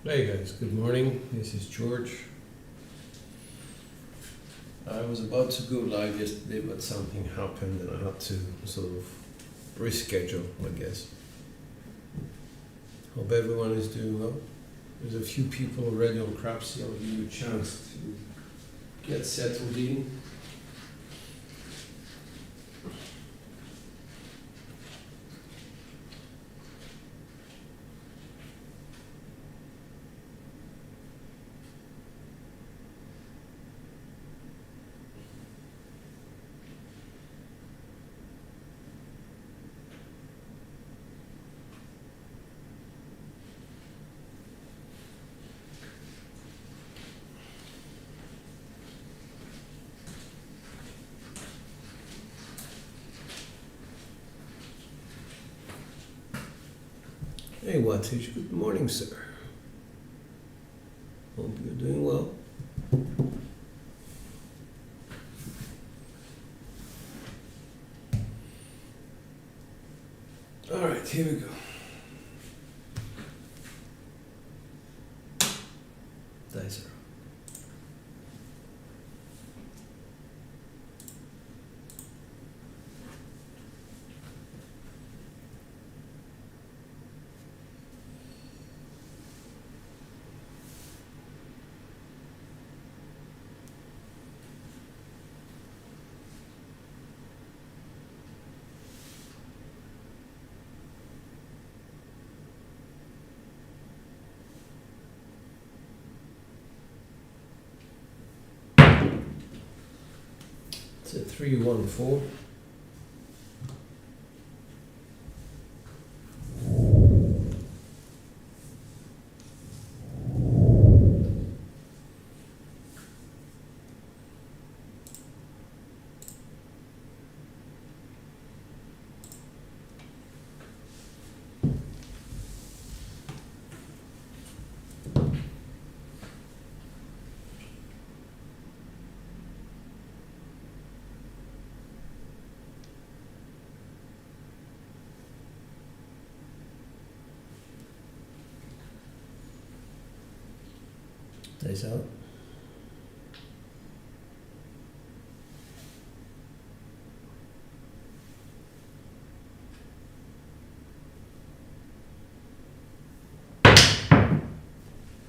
Hey guys, good morning. This is George. I was about to go live yesterday, but something happened and I had to sort of reschedule, I guess. Hope everyone is doing well. There's a few people already on Crapsy. I'll give you a chance to get settled in. Hey Wattage, good morning, sir. Hope you're doing well. All right, here we go. Dice are It's a 3-1-4. Dice out.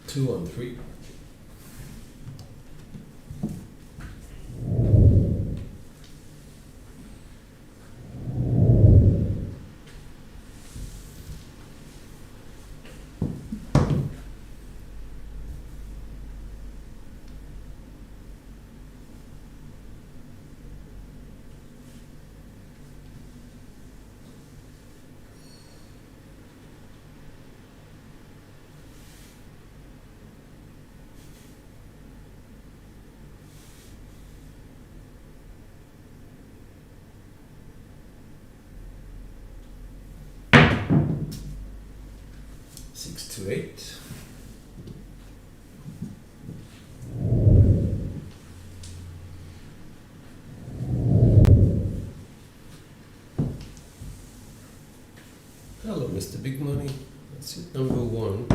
Two on three. Six to eight. Hello, Mr. Big Money. That's it, number one.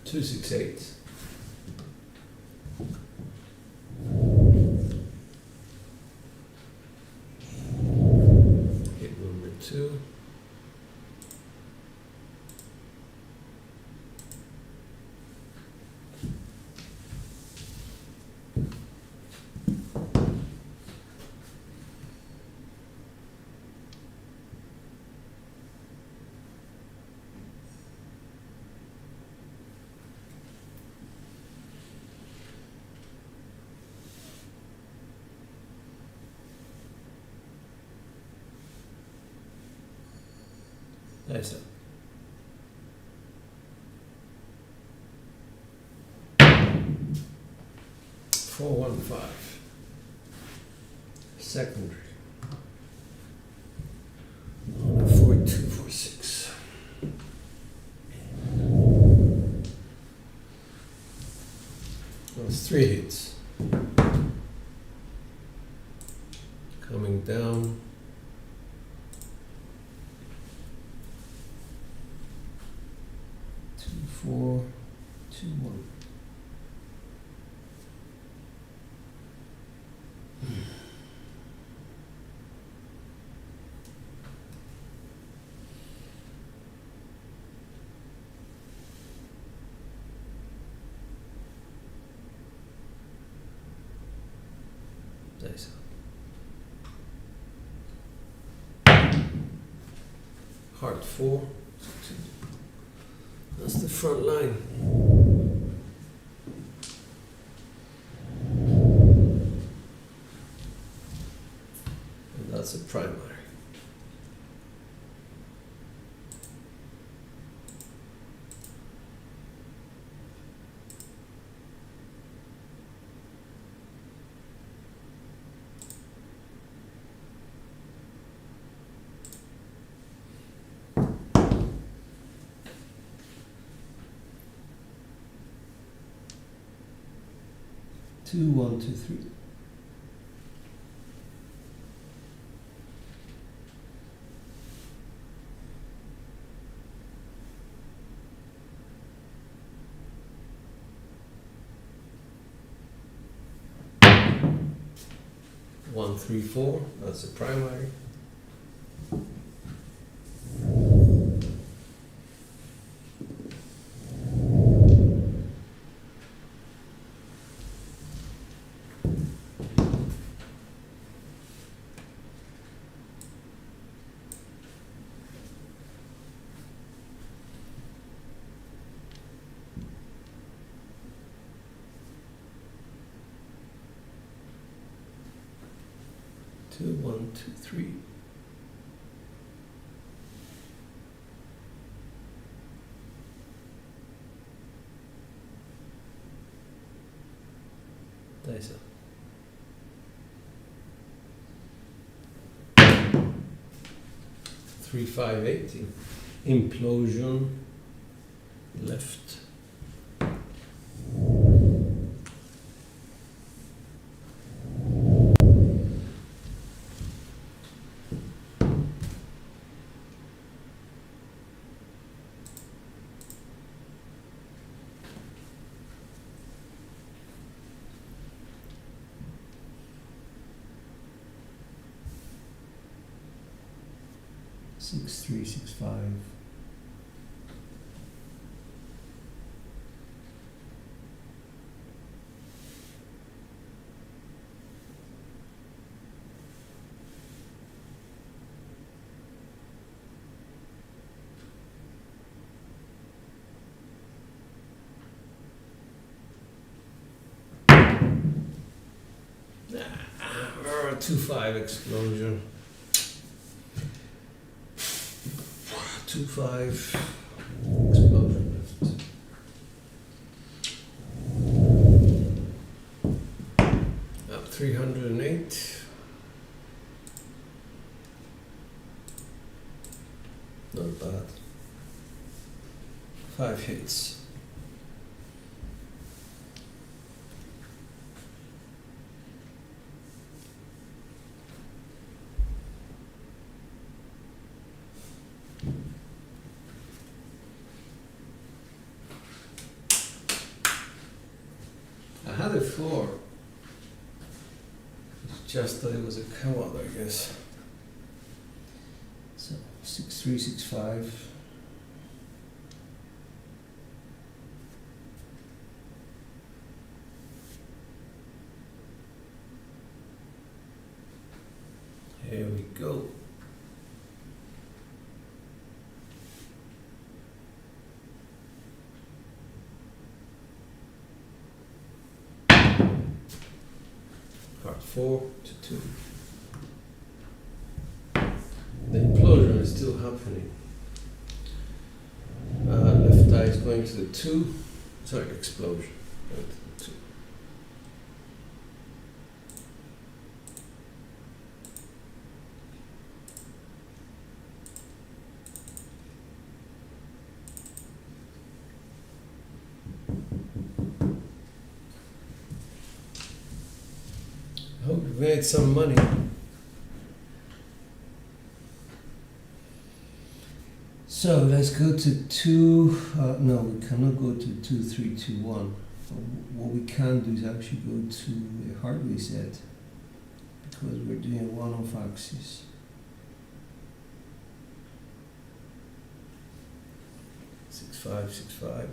Two, six, eight. Hit number two. Nice. 415. Secondary. 4246. That's 3 hits. Coming down. Two, 4, 2, 1. Nice. Heart 4. That's the front line. And that's a primary. Two, 1, 2, 3. One, 3, 4. That's a primary. Two, 1, 2, 3. Nice. 3, 5, 80. Implosion. Left. Six, 3, 6, 5. Or a 2, 5 explosion. 2, 5 explosion left. Up 308. Not bad. 5 hits. I had it 4. It's just that it was a come-up, I guess. So 6, 3, 6, 5. Here we go. Part 4 to 2. The implosion is still happening. going to the 2, sorry, explosion, going to the 2. I hope we made some money. So let's go to 2, no, we cannot go to 2, 3, 2, 1. What we can do is actually go to a hard reset because we're doing one off axis. Six, 5, 6, 5.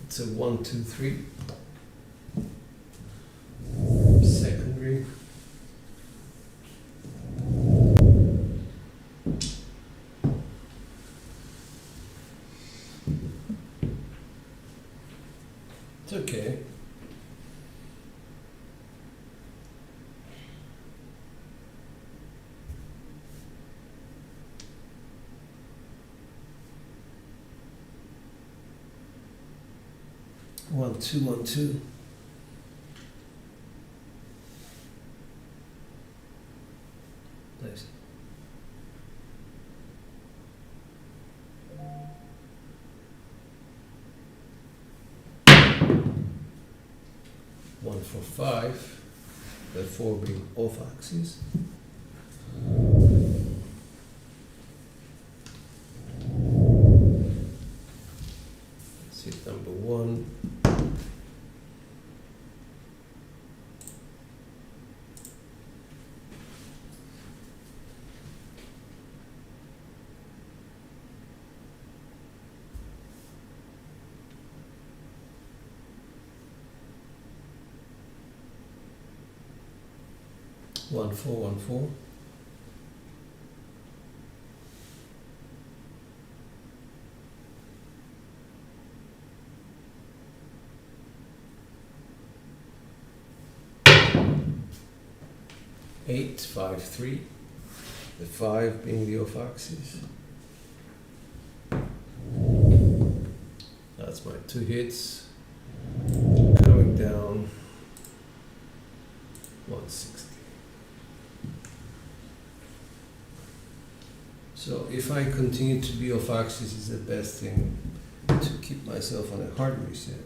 It's a 1, 2, 3. Secondary. It's okay. One, two, 1, 2. Nice. One, 4, 5. The 4 being off axis. Hit number 1. One, 4, 1, 4. Eight, 5, 3. The 5 being the off axis. That's my 2 hits. Going down 160. So if I continue to be off axis, is the best thing to keep myself on a hard reset.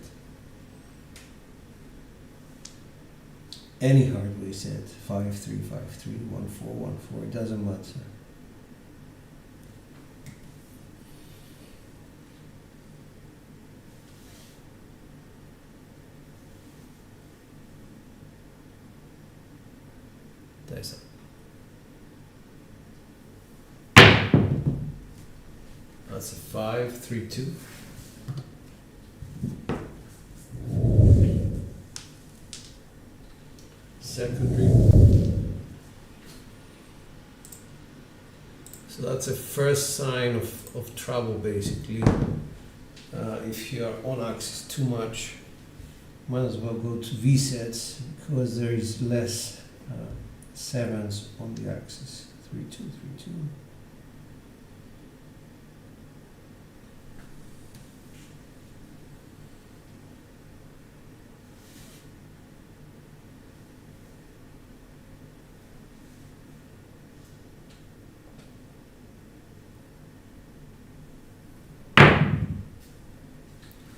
Any hard reset, 5, 3, 5, 3, 1, 4, 1, 4, it doesn't matter. That's it. That's a 5, 3, 2. Secondary. So that's a first sign of trouble basically. If you are on axis too much, might as well go to V sets because there is less 7s on the axis. 3, 2, 3, 2.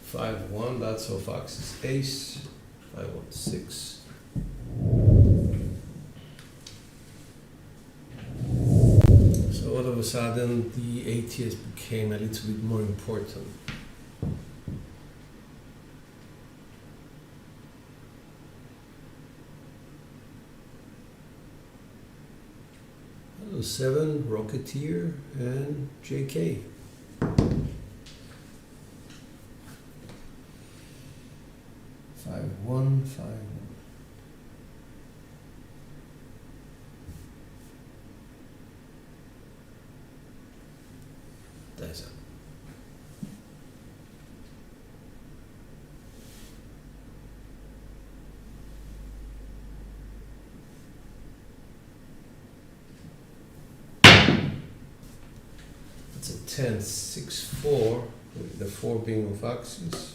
Five, 1, that's off axis ace. 5, 1, 6. So all of a sudden the ATS became a little bit more important. Hello, 7, Rocketeer, and JK. 5, 1, 5, 1. That's it. 10th, 6-4, with the 4 being off axis.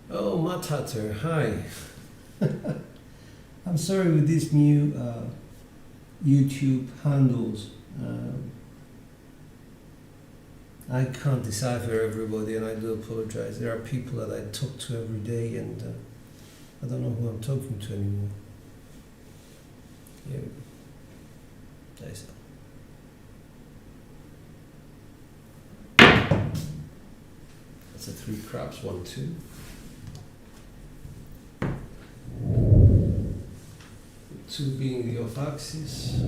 Oh, Matater, hi. I'm sorry with these new YouTube handles. I can't decipher everybody, and I do apologize. There are people that I talk to every day, and I don't know who I'm talking to anymore. Yeah, that's it. That's a 3 craps, 1, 2. 2 being the off axis.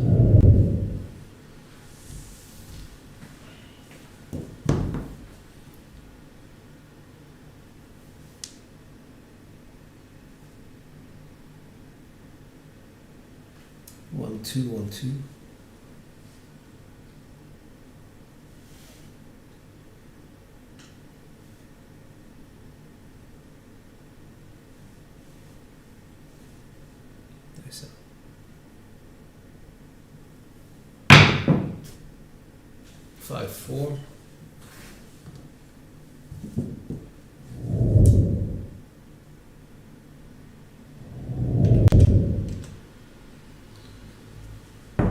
One, two, 1, 2. Nice. 5, 4.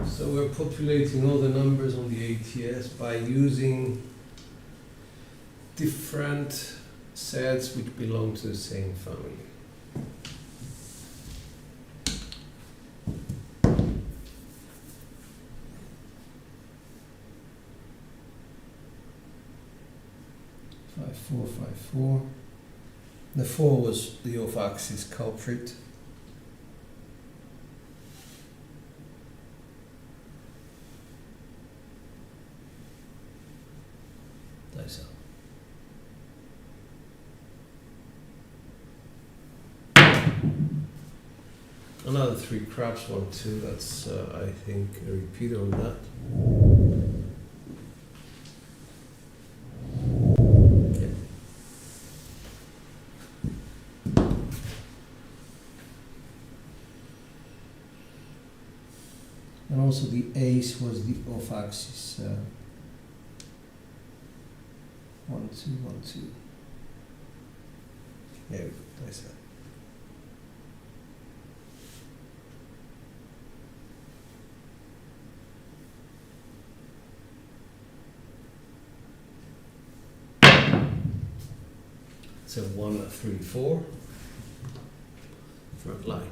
So we're populating all the numbers on the ATS by using different sets which belong to the same family. Four, 5, 4. The 4 was the off-axis culprit. That's another 3 craps, 1, 2. That's I think a repeat on that. And also the ace was the off-axis. 1, 2, 1, 2. There we go. Nice. So 1, 3, 4. Front line.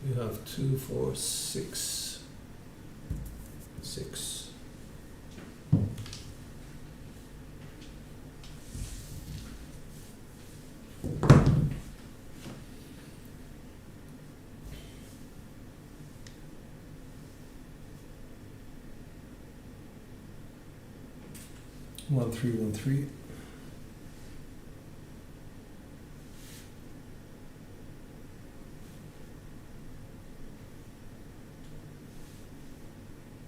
You have 2, 4, 6, 6. One, 3, 1, 3.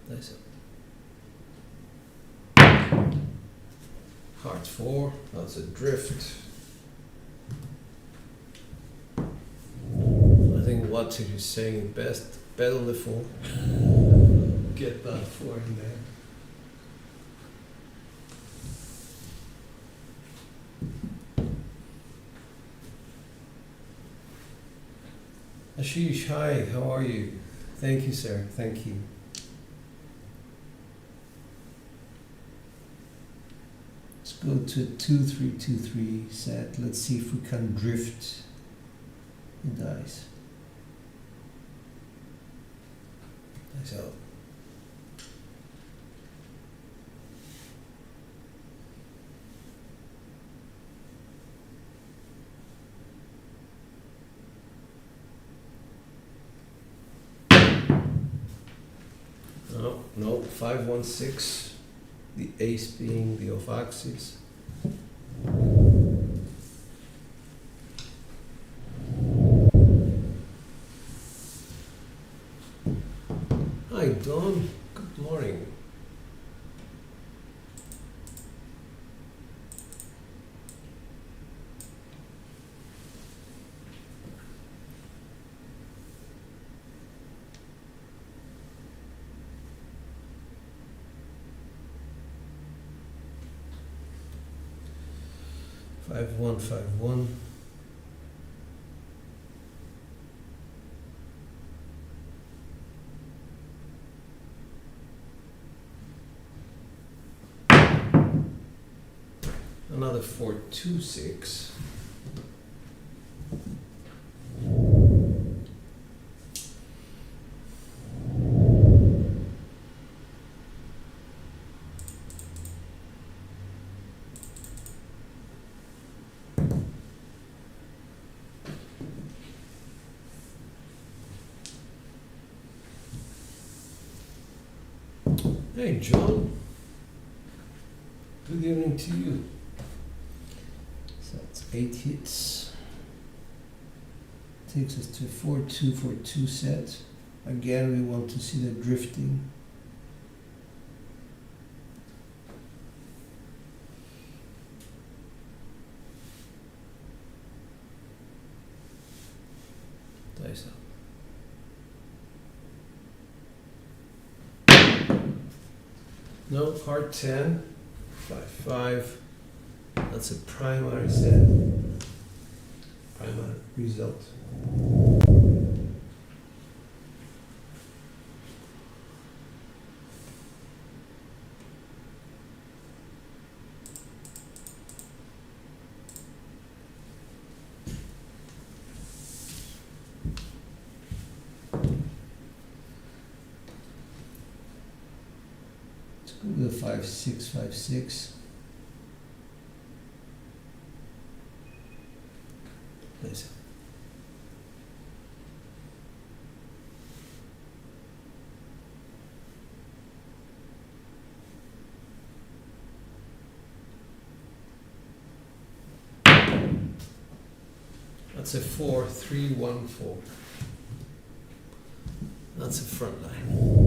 That's it. Heart 4, that's a drift. I think what is saying it best, bet on the 4. Get that 4 in there. Ashish, hi, how are you? Thank you, sir, thank you. Let's go to 2, 3, 2, 3 set. Let's see if we can drift He dies. Dies out. No, 516, the ace being the off axis. Hi Don, good morning. Five one, 5-1. Another 4-2-6. Hey John, good evening to you. So that's 8 hits. Takes us to 4-2 for 2 set. Again, we want to see the drifting. Dice up. No, hard 10, 5-5. That's a primary set. Primary result. The 5-6, 5-6. Nice. That's a 4-3-1-4. That's a front line.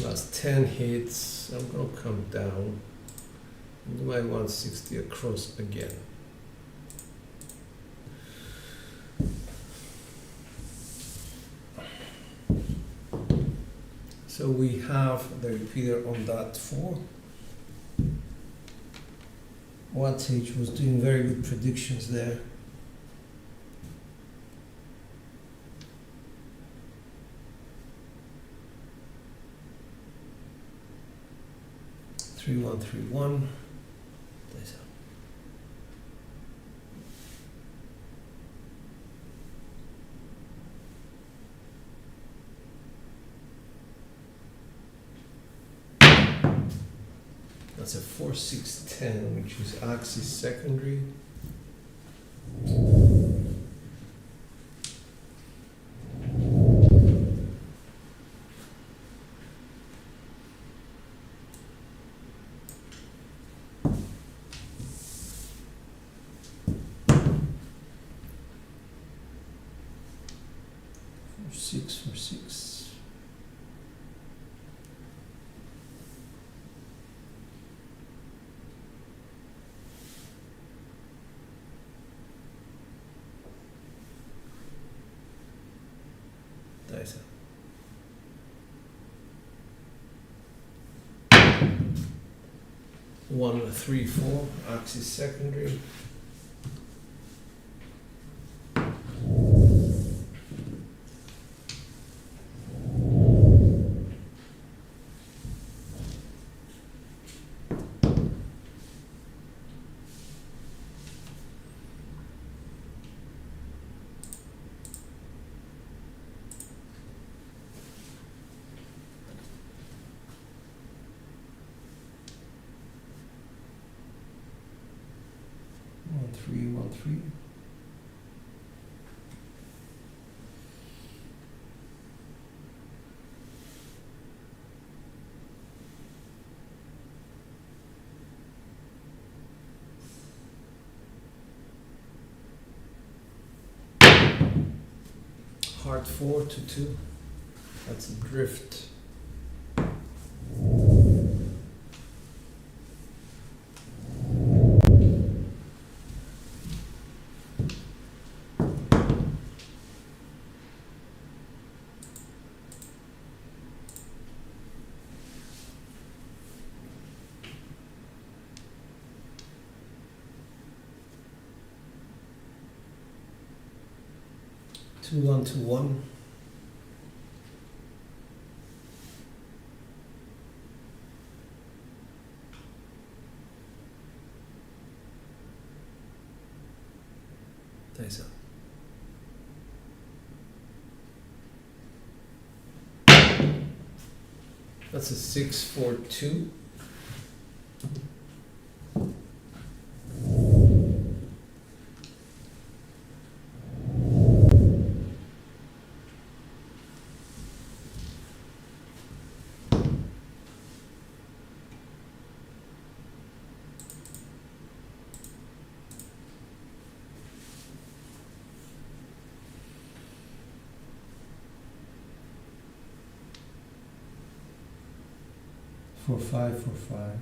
Last 10 hits, I'm going to come down and do my 160 across again. So we have the repeater on that 4. Wattage was doing very good predictions there. Three one, 3-1. That's out. That's a 4-6-10, which is axis secondary. Six for 6. Dice out. 1-3-4, axis secondary. 3, 1, 3. Heart 4 to 2. That's a drift. Two, 1 to 1. Nice. That's a 6, 4, 2. For 5, for 5.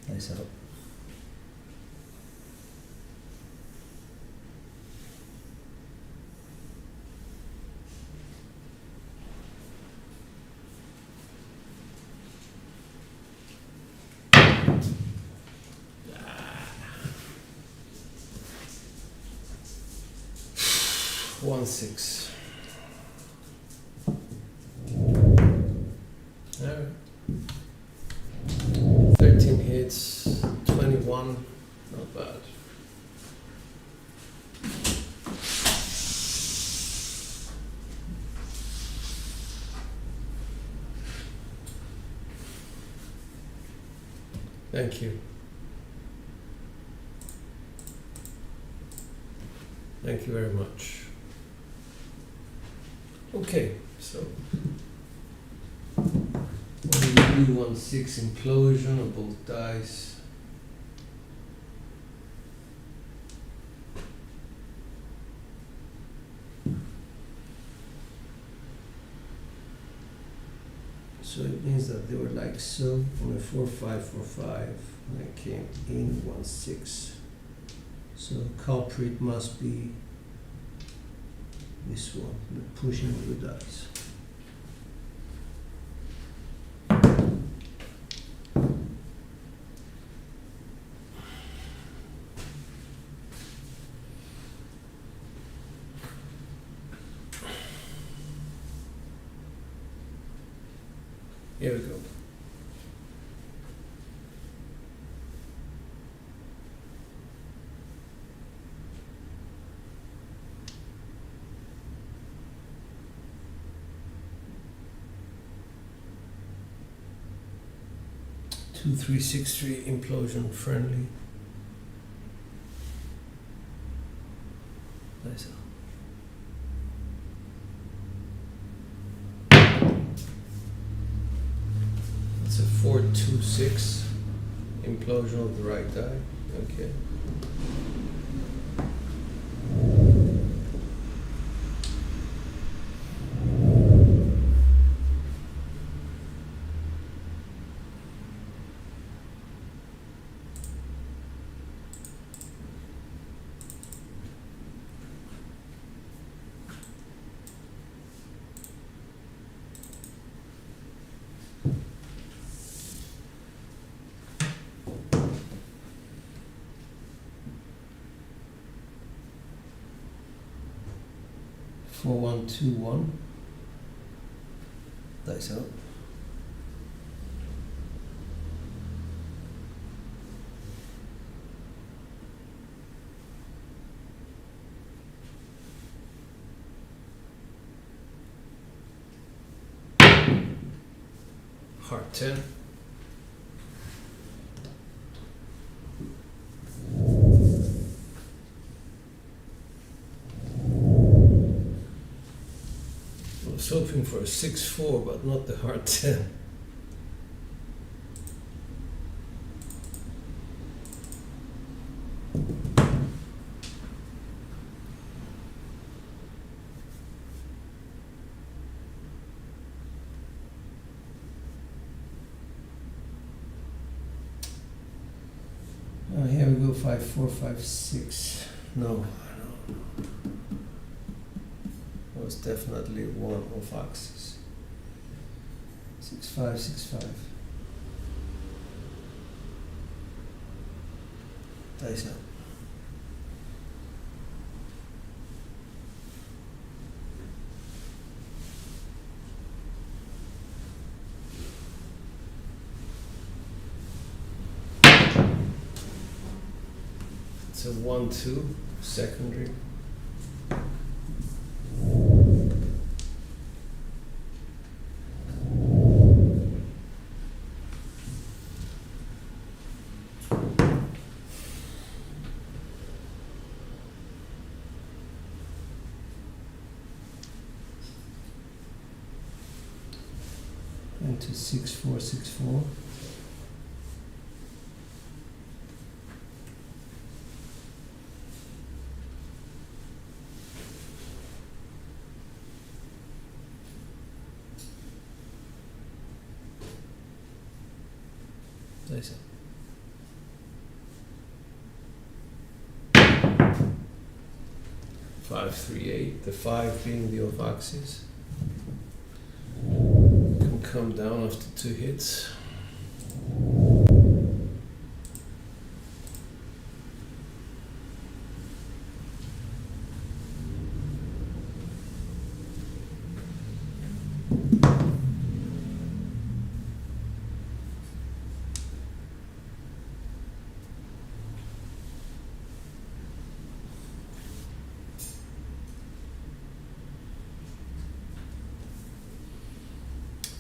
Nice out. One, 6. 13 hits, 21, not bad. Thank you. Thank you very much. Okay, so what do we do on 6 implosion of both dice? So it means that they were like so on a 4, 5, 4, 5, and I came in 1, 6. So culprit must be this one, the pushing of the dice. Here we go. Two, 3, 6, 3 implosion friendly. Nice. It's a 4, 2, 6 implosion of the right die. Okay. Four, 1, 2, 1. Dice out. Heart 10. looking for a 6-4, but not the hard 10. Here we go, 5-4, 5-6. No. That was definitely one off axis. 6-5, 6-5. Dice up. It's a 1-2 secondary. Into 6-4, 6-4. Nice. 5-3-8. The 5 being the off axis. Can come down after 2 hits.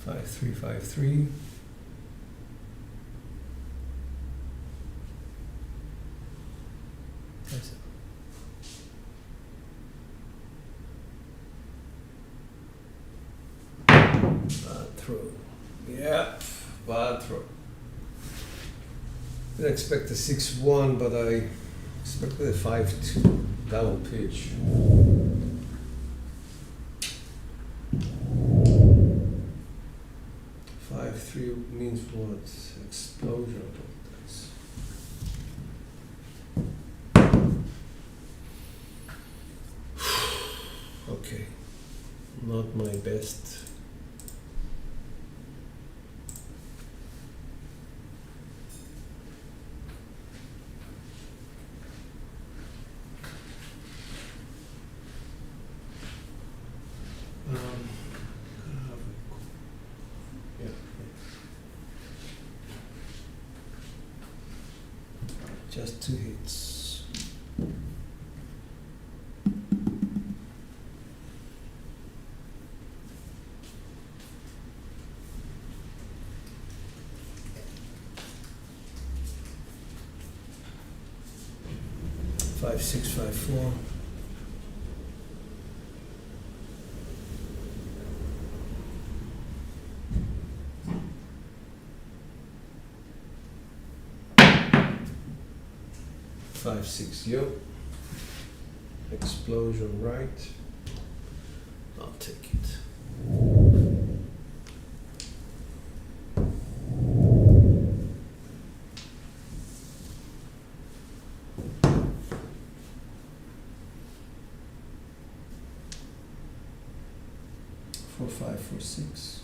Five, three, 5-3. Nice. Bad throw. Yeah, bad throw. Didn't expect a 6-1, but I expected a 5-2 double pitch. 5-3 means what? Explosion of this. Okay, not my best. Just 2 hits. Five, 6, 5-4. Five, 6, yo. Explosion right. I'll take it. Four, 5, 4, 6.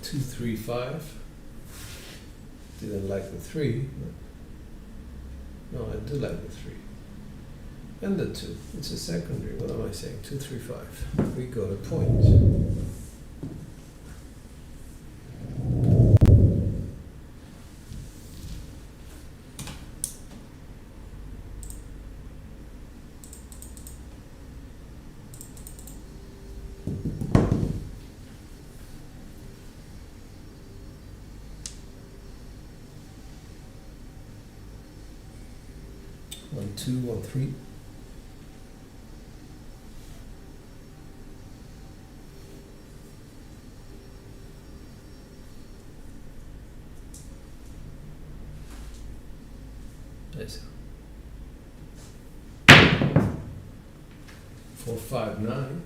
Two, 3, 5. Didn't like the 3. No, I do like the 3. And the 2. It's a secondary. What am I saying? 2, 3, 5. We got a point. 2, 1, 3. Nice. 4, 5, 9.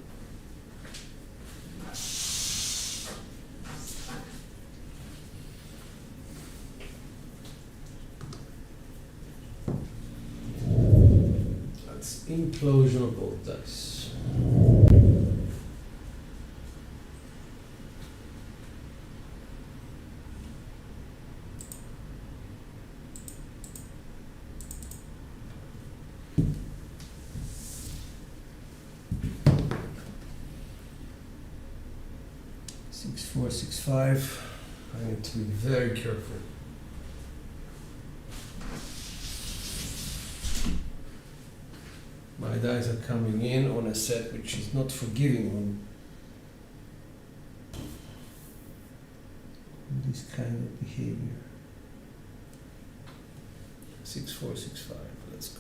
That's implosion of both dice. Six, 4, 6, 5. I need to be very careful. My dice are coming in on a set which is not forgiving on this kind of behavior. 6, 4, 6, 5. Let's go.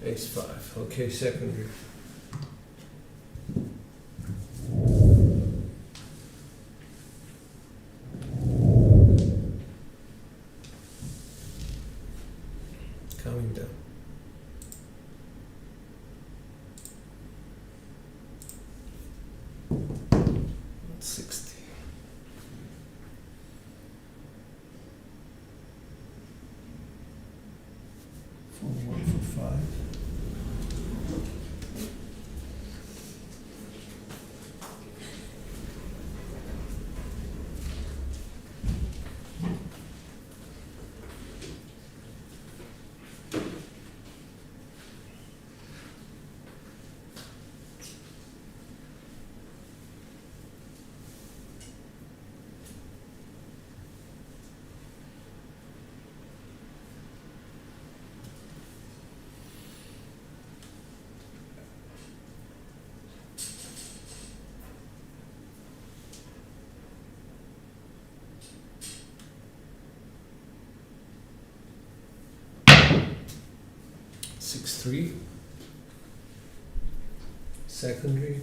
Ace 5. Okay, secondary. Coming down. 60. 4, 1, 4, 5. Six, 3. Secondary.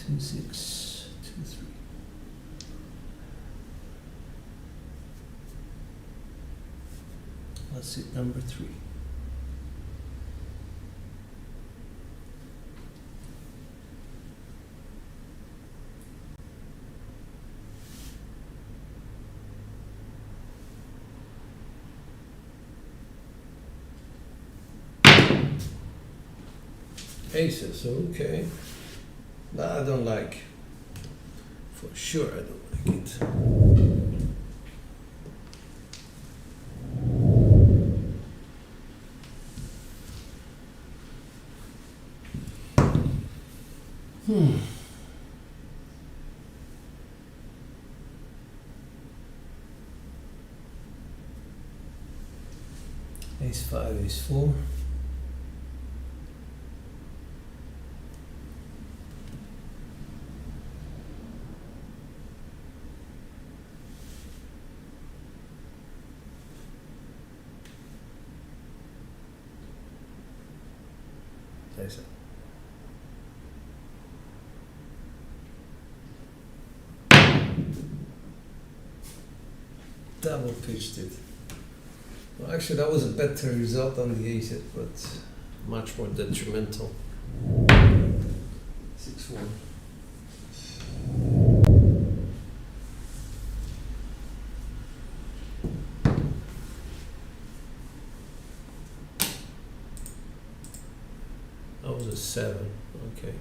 Two, 6, 2, 3. Let's hit number 3. Aces, okay. That I don't like. For sure I don't like it. Ace 5, Ace 4. Ace. Double pitched it. Well, actually, that was a better result on the ace, but much more detrimental. 6-1. 7. Okay.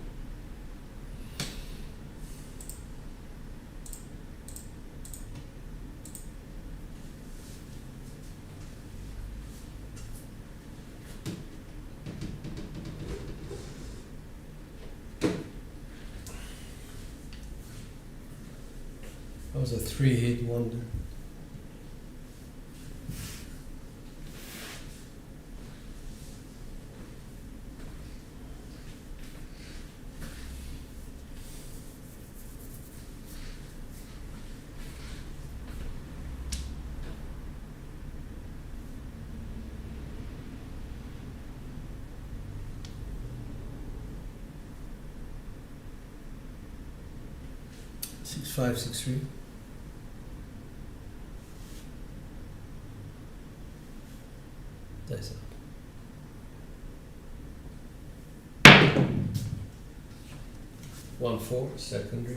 That was a 3-hit wonder. Six, 5, 6, 3. That's it. 1, 4, secondary.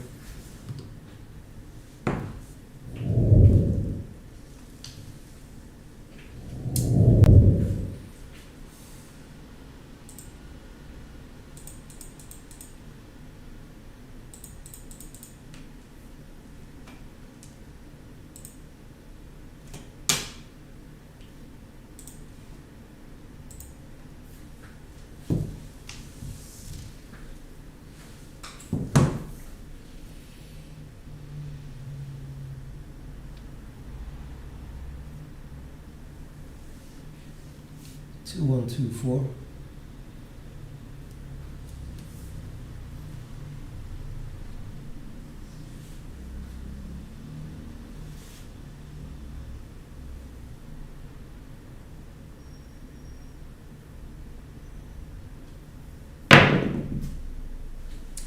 Two, 1, 2, 4.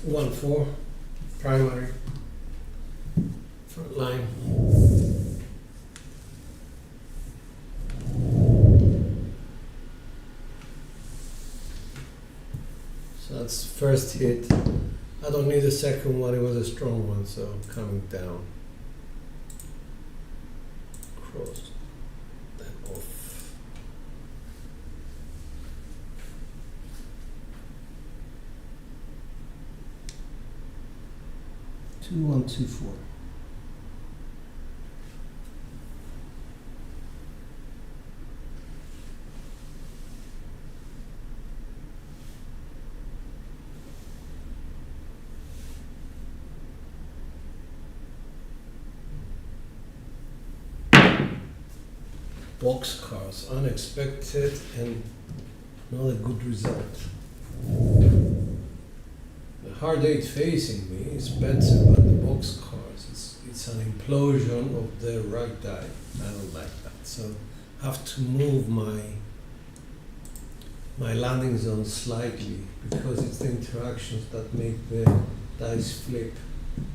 One, 4, primary, front line. So that's first hit. I don't need a second one, it was a strong one, so I'm coming down. Cross that off. Two, 1, 2, 4. Boxcars, unexpected and not a good result. The hard 8 facing me is better, but the boxcars, it's an implosion of the right die. I don't like that. So I have to move my landing zone slightly because it's the interactions that make the dice flip.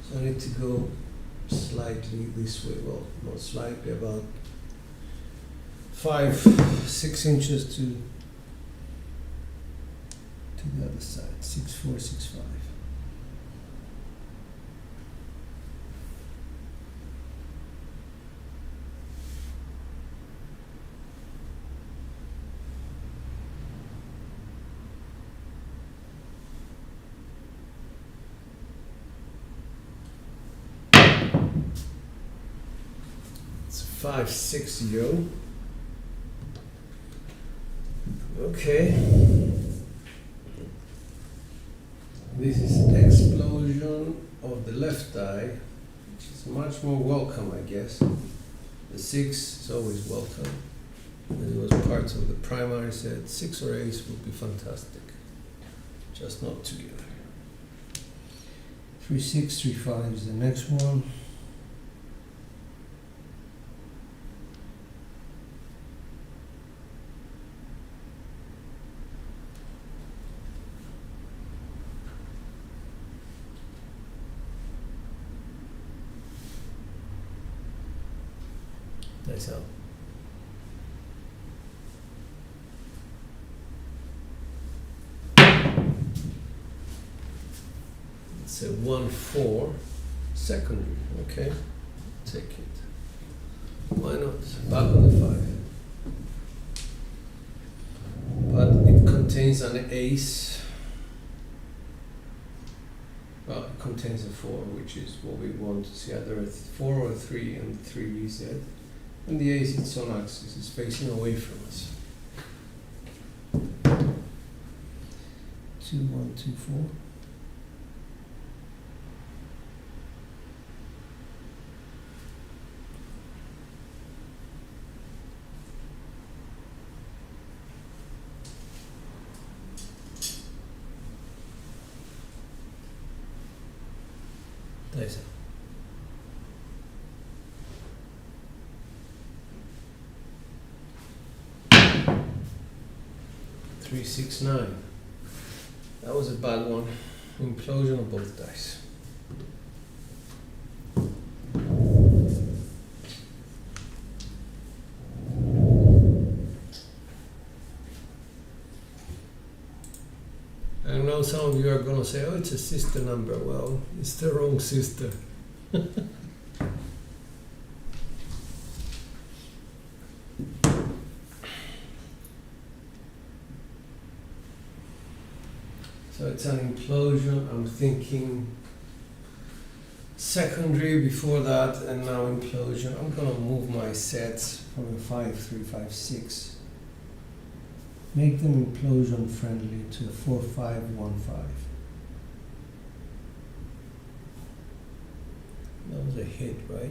So I need to go slightly this way, well, not slightly, about 5, 6 inches to the other side. 6, 4, 6, 5. It's 5, 6, 0. Okay. This is explosion of the left die, which is much more welcome, I guess. The 6 is always welcome. And it was part of the primary set. 6 or ace would be fantastic. Just not together. 3, 6, 3, 5 is the next one. Nice out. It's a 1, 4 secondary. Okay, take it. Why not? Back on the 5. But it contains an ace. contains a 4, which is what we want to see, either a 4 or a 3 and 3 reset. And the ace, it's on axis, it's facing away from us. 2, 1, 2, 4. Dice up. 3, 6, 9. That was a bad one. Implosion of both dice. I know some of you are going to say, oh, it's a sister number. Well, it's the wrong sister. So it's an implosion. I'm thinking secondary before that, and now implosion. I'm going to move my sets from a 5, 3, 5, 6. Make them implosion friendly to a 4, 5, 1, 5. That was a hit, right?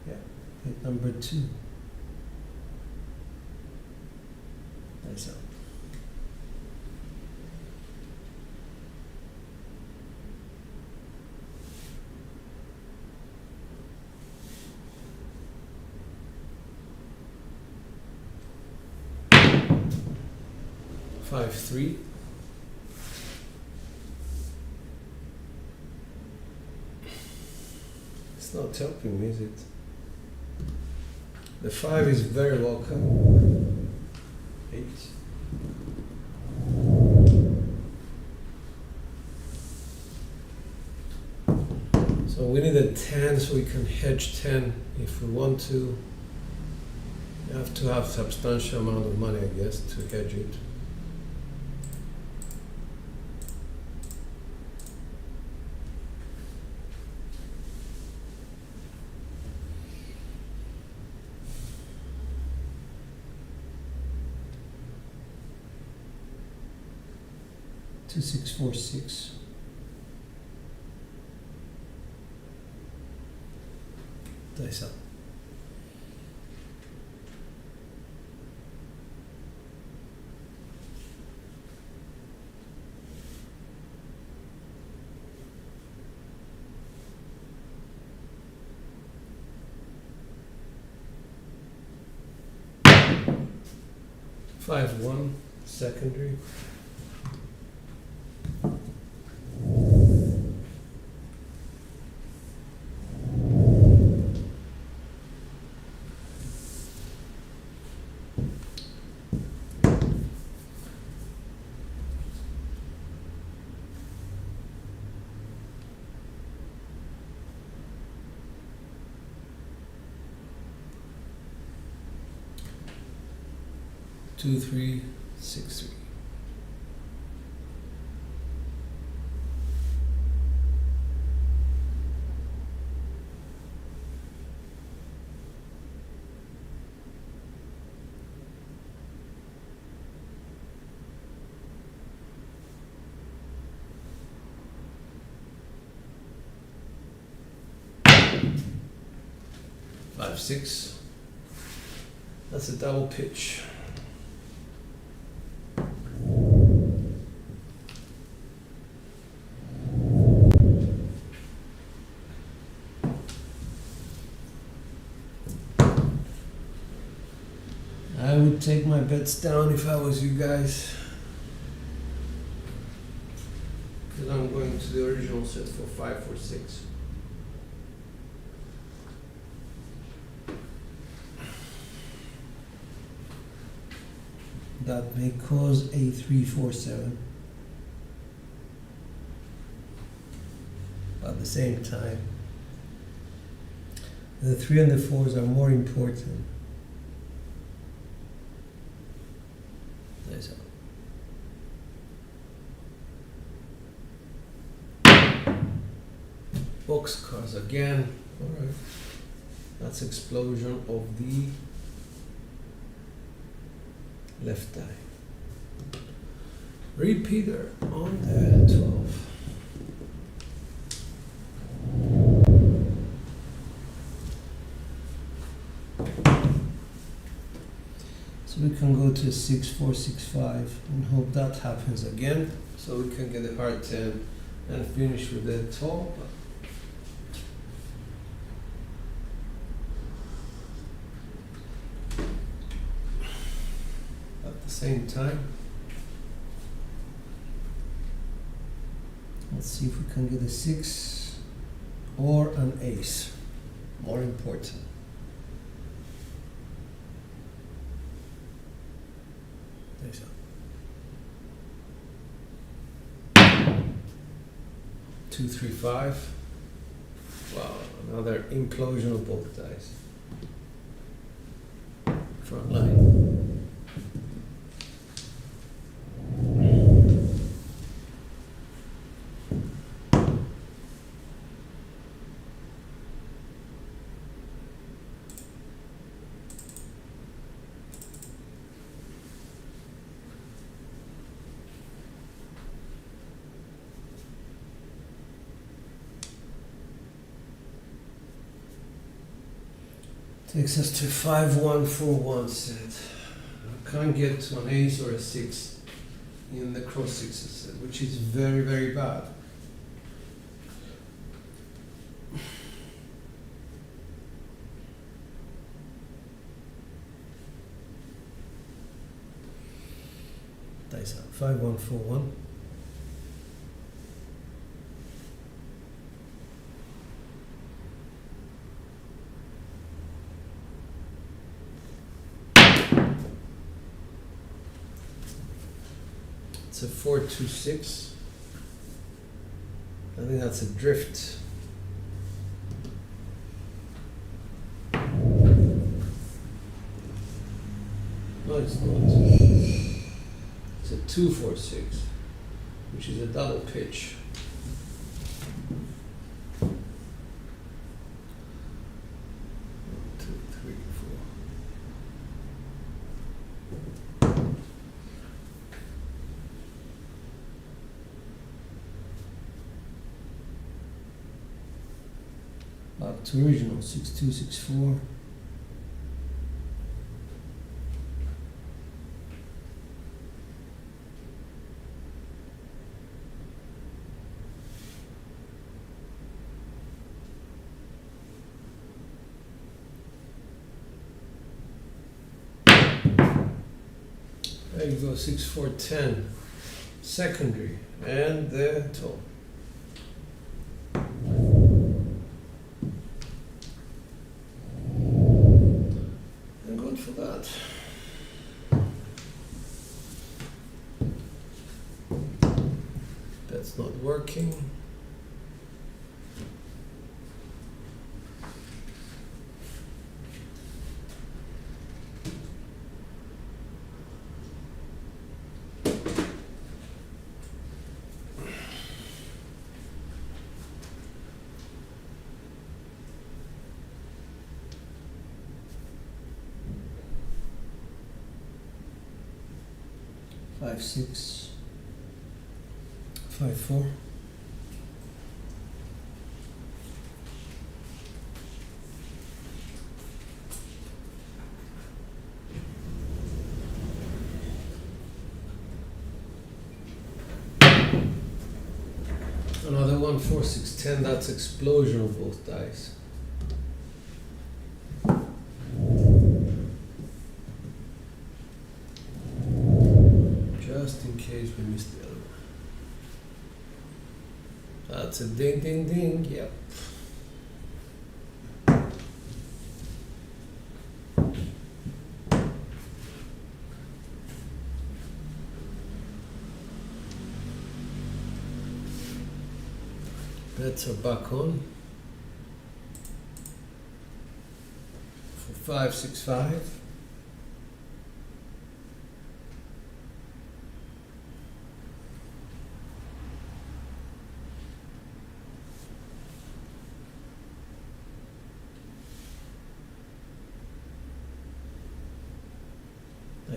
Yeah, hit number 2. Nice out. Five, 3. It's not helping me, is it? The 5 is very welcome. 8. So we need a 10 so we can hedge 10 if we want to. You have to have substantial amount of money, I guess, to hedge it. Two, 6, 4, 6. Dice up. Five, 1, secondary. Two, 3, 6, 3. Five, 6. That's a double pitch. I would take my bets down if I was you guys, because I'm going to the original set for 5, 4, 6. That may cause a 3, 4, 7. But at the same time, the 3 and the 4s are more important. Nice. boxcars again. Alright. That's explosion of the left eye. Repeater on the 12. So we can go to 6, 4, 6, 5 and hope that happens again. So we can get a hard 10 and finish with the top. At the same time, let's see if we can get a 6 or an ace. More important. There's 2, 3, 5. Wow, another implosion of both dice. Front line. Takes us to 5, 1, 4, 1 set. I can't get to an ace or a 6 in the cross 6 set, which is very, very bad. Dice out. 5, 1, 4, 1. It's a 4, 2, 6. I think that's a drift. No, it's not. It's a 2, 4, 6, which is a double pitch. Back to original, 6, 2, 6, 4. There you go, 6, 4, 10. Secondary, and the top. For that. That's not working. Five, 6, 5, 4. Another 1, 4, 6, 10. That's explosion of both dice. Just in case we missed the other one. That's a ding, ding, ding. Yep. Bets are back on. For 5, 6, 5.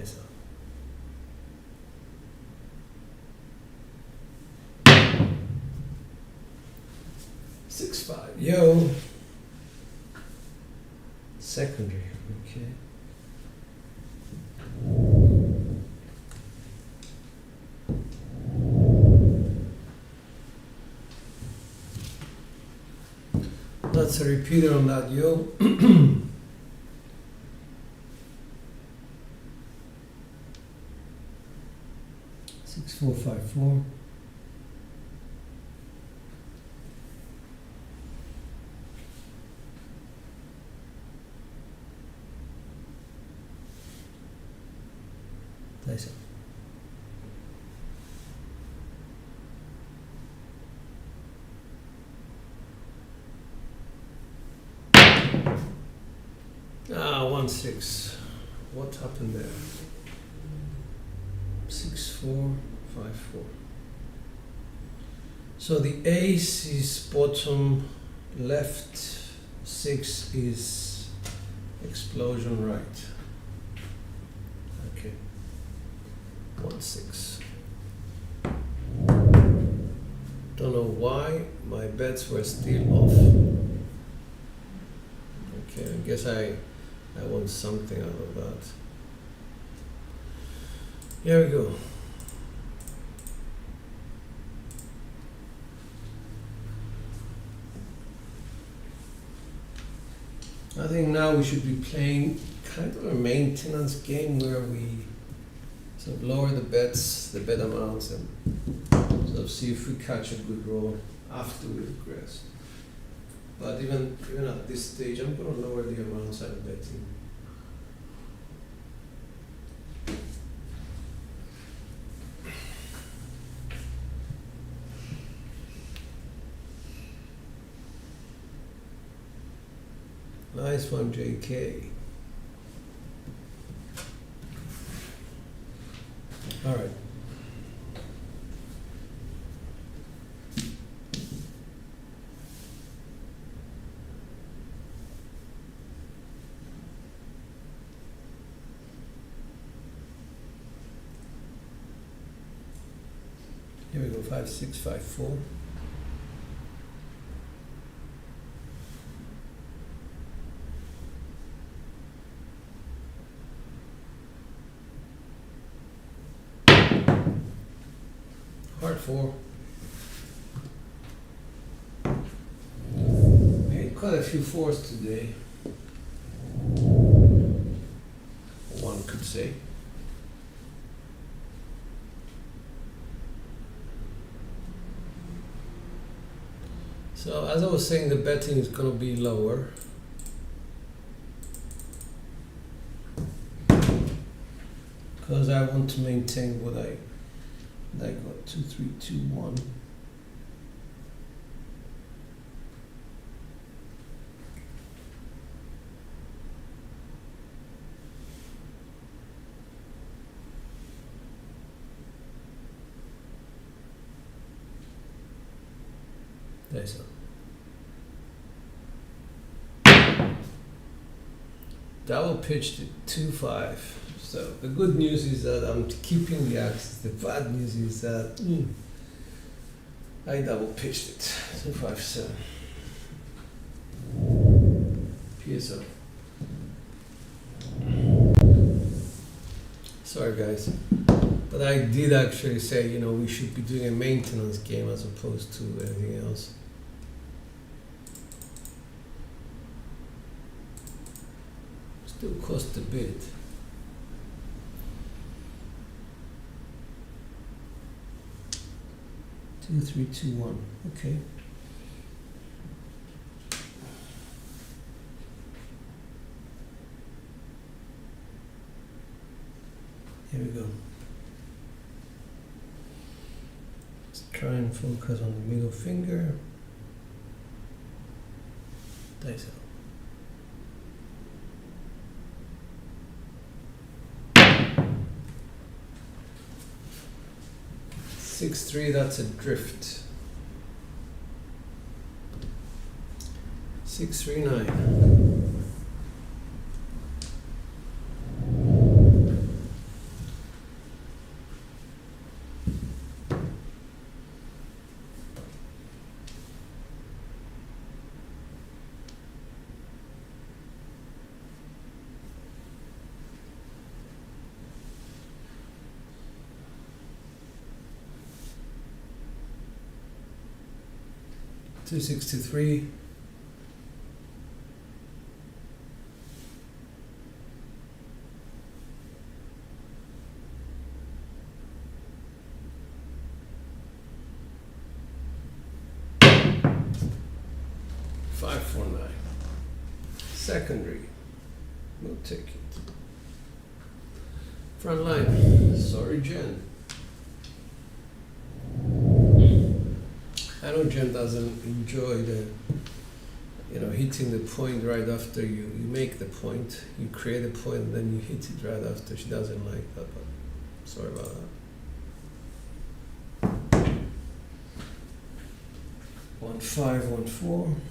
Nice. 6-5. Yo. Secondary. Okay. That's a repeater on that, yo. 6-4-5-4. Nice. Ah, 1-6. What happened there? 6-4-5-4. So the ace is bottom left, 6 is explosion right. Okay. 1-6. Don't know why my bets were still off. Okay, I guess I want something out of that. Here we go. I think now we should be playing kind of a maintenance game where we sort of lower the bets, the bet amounts, and sort of see if we catch a good roll after we regress. But even at this stage, I'm going to lower the amounts I'm betting. Nice one, JK. All right. Here we go, 5-6-5-4. Hard 4. Made quite a few 4s today. One could say. So as I was saying, the betting is going to be lower. Because I want to maintain what I got 2, 3, 2, 1. There's a double pitched at 2-5. So the good news is that I'm keeping the axis. The bad news is that I double pitched it. 2-5-7. PSO. Sorry guys, but I did actually say, we should be doing a maintenance game as opposed to anything else. Still cost a bit. Two, 3, 2, 1. Okay. Here we go. Let's try and focus on the middle finger. Dice out. 6-3, that's a drift. 6-3-9. 263. Secondary, no ticket. Front line, sorry Jen. I know Jen doesn't enjoy the, hitting the point right after you make the point. You create a point and then you hit it right after. She doesn't like that, but sorry about that. 1514.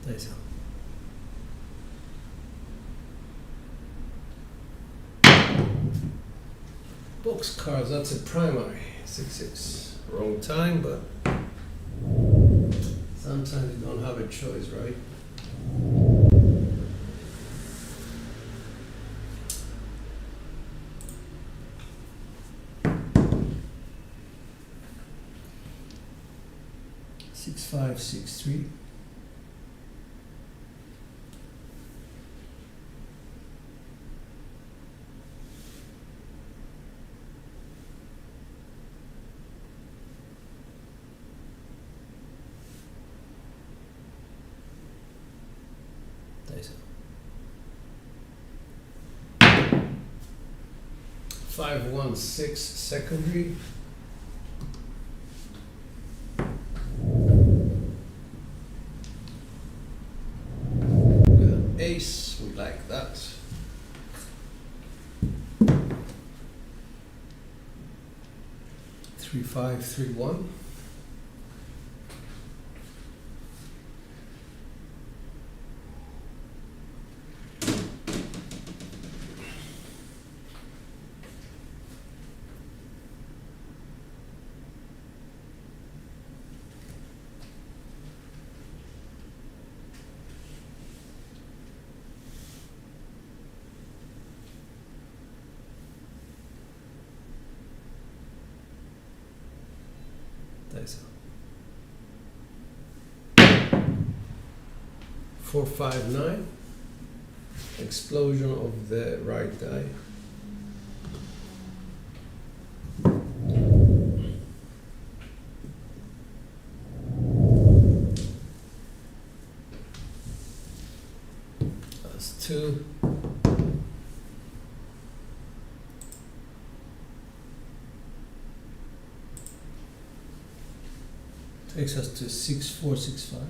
Nice. Box cards, that's a primary. 6-6. Wrong time, but sometimes you don't have a choice, right? Six, 5, 6, 3. Nice. 5-1-6 secondary. With an ace, we like that. Three, 5, 3, 1. Nice. 4, 5, 9. Explosion of the right die. That's 2. Takes us to 6, 4, 6, 5.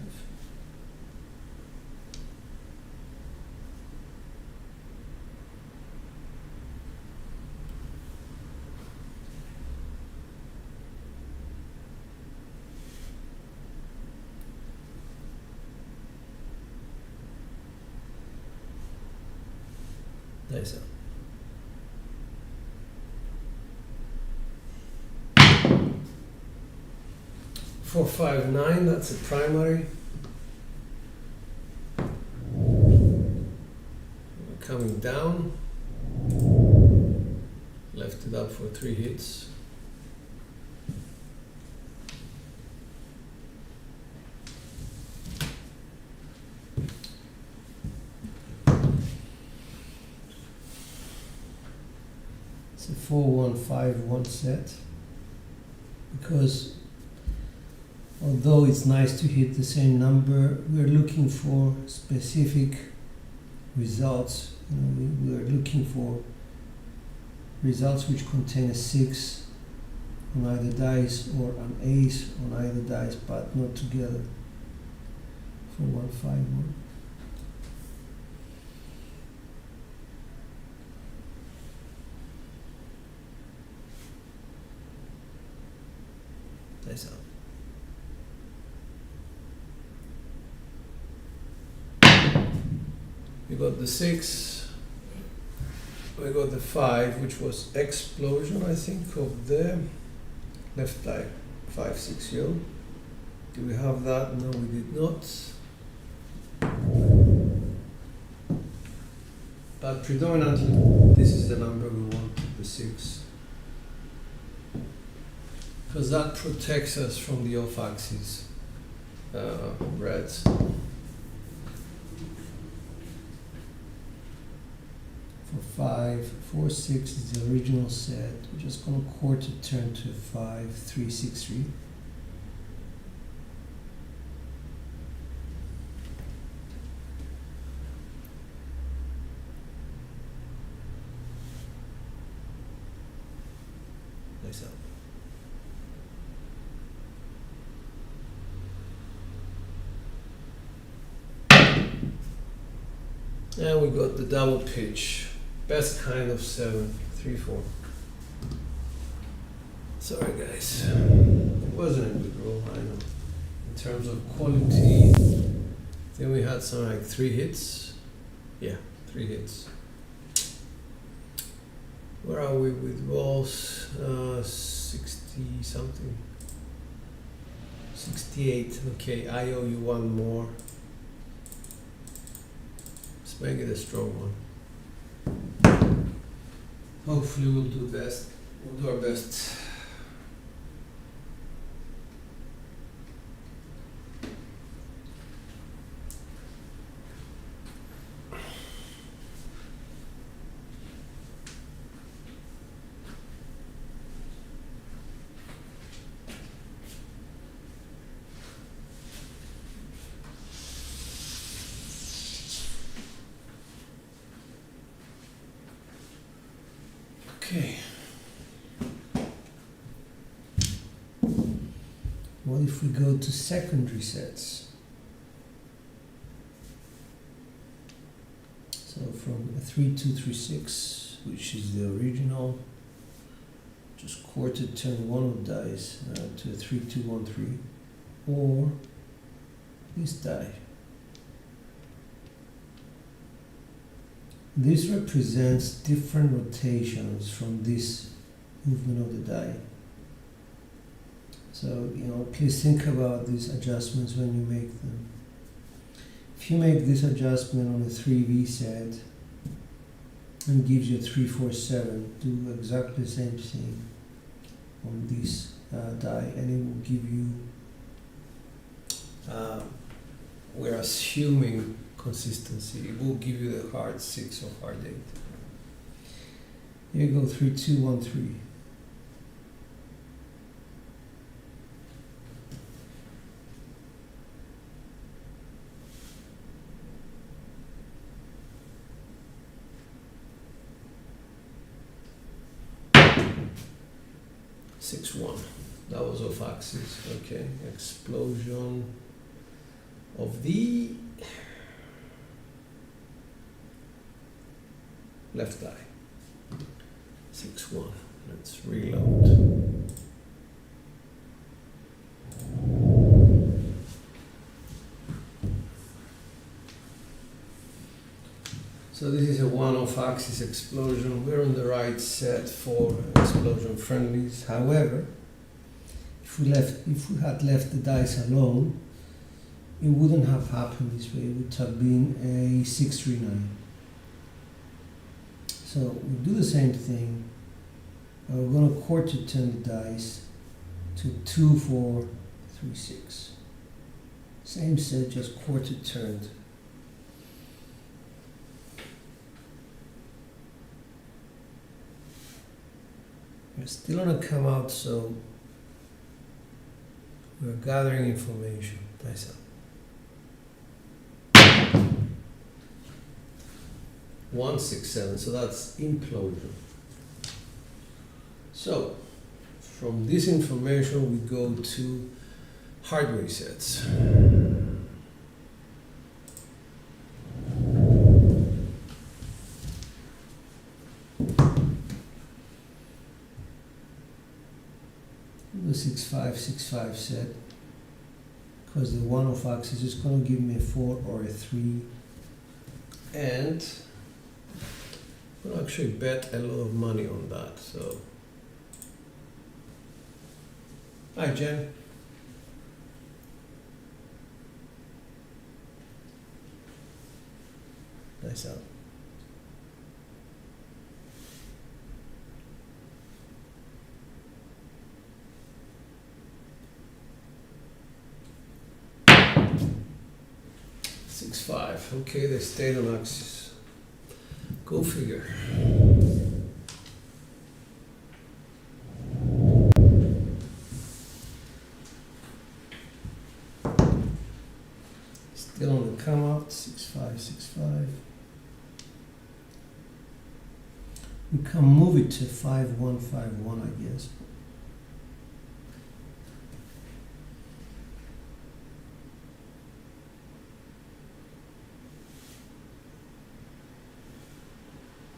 Nice. 4, 5, 9, that's a primary. We're coming down. Left it up for 3 hits. It's a 4-1-5-1 set, because although it's nice to hit the same number, we're looking for specific results. We're looking for results which contain a 6 on either dice or an ace on either dice, but not together. 4-1-5-1. Nice out. We got the 6, we got the 5, which was explosion, I think, of the left die, 5-6 yo. Do we have that? No, we did not. But predominantly, this is the number we want, the 6. Because that protects us from the off-axis reds. For 5, 4, 6 is the original set. We're just going to quarter turn to 5, 3, 6, 3. Nice up. And we got the double pitch. Best kind of 7, 3, 4. Sorry guys, it wasn't a good roll, I know. In terms of quality, then we had some like 3 hits. Yeah, 3 hits. Where are we with rolls? 60 something. 68, okay, I owe you one more. Let's make it a strong one. Hopefully we'll do best. We'll do our best. Okay. What if we go to secondary sets? So from a 3, 2, 3, 6, which is the original, just quarter turn one of dice to a 3, 2, 1, 3, or this die. This represents different rotations from this movement of the die. So, please think about these adjustments when you make them. If you make this adjustment on a 3V set and gives you a 3, 4, 7, do exactly the same thing on this die, and it will give you, we're assuming consistency, it will give you the hard 6 or hard 8. Here you go, 3, 2, 1, 3. Six, 1. That was off axis. Okay, explosion of the left die. 6, 1. Let's reload. So this is a one-off axis explosion. We're on the right set for explosion friendlies. However, if we had left the dice alone, it wouldn't have happened this way. It would have been a 6, 3, 9. So we'll do the same thing. We're going to quarter turn the dice to 2, 4, 3, 6. Same set, just quarter turned. We're still on a come out, so we're gathering information. Nice up. 1, 6, 7, so that's implosion. So from this information we go to hardware sets. The 6, 5, 6, 5 set, because the one off axis is going to give me a 4 or a 3. and we'll actually bet a lot of money on that. So, hi Jen. Nice out. $6.5. Okay, they stayed on axis. Go figure. Still on the come out. 6.5, 6.5. We can move it to 5.151, I guess.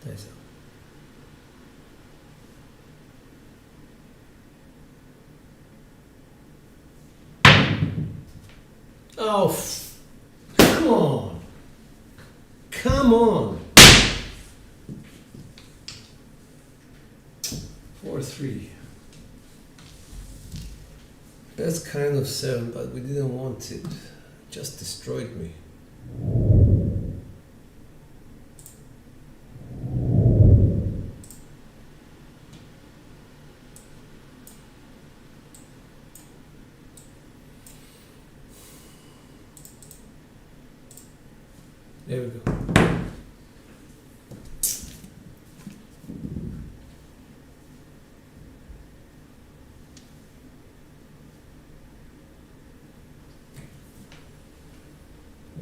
There's it. Oh, come on. Come on. 4-3. Best kind of 7, but we didn't want it. Just destroyed me. There we go.